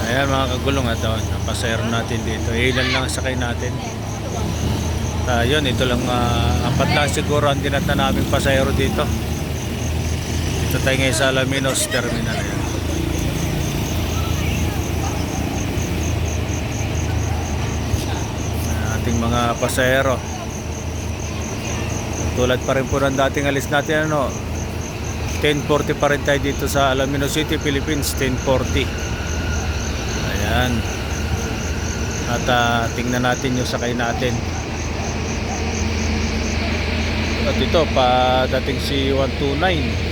Ayan mga kagulong, ito ang pasahero natin dito. Ilan lang sakay natin. Yun, ito lang, apat lang siguro ang dinata naming pasahero dito. Dito tayo ngayon sa Alaminos Terminal. Ayan. Ating mga pasahero. Tulad pa rin po ng dating alis natin, 10:40 pa rin tayo dito sa Alaminos City, Philippines. 10:40. Ayan. At tingnan natin yung sakay natin. At ito, padating si 129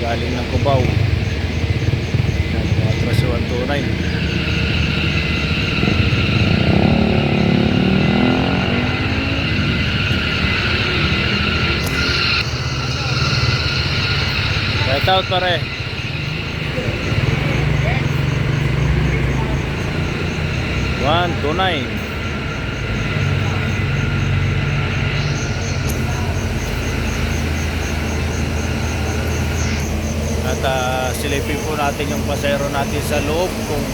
galing ng Cubao. Ayan, atras si 129. Right out pare. One, two, nine. At silipin po natin yung pasero natin sa loob kung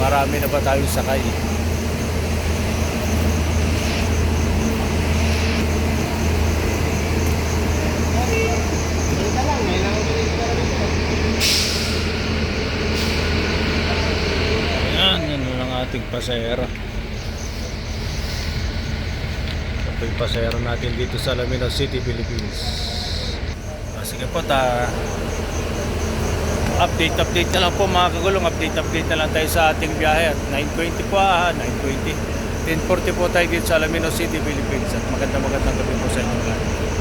marami na ba tayong sakay. Yan lang ating pasero. Ito yung pasero natin dito sa Alaminos City, Philippines. Sige po, update na lang po mga kagulong. Update na lang tayo sa ating biyahe. At 9:20 po, 9:20. 10:40 po tayo dito sa Alaminos City, Philippines. At magandang gabi po sa inyo lahat.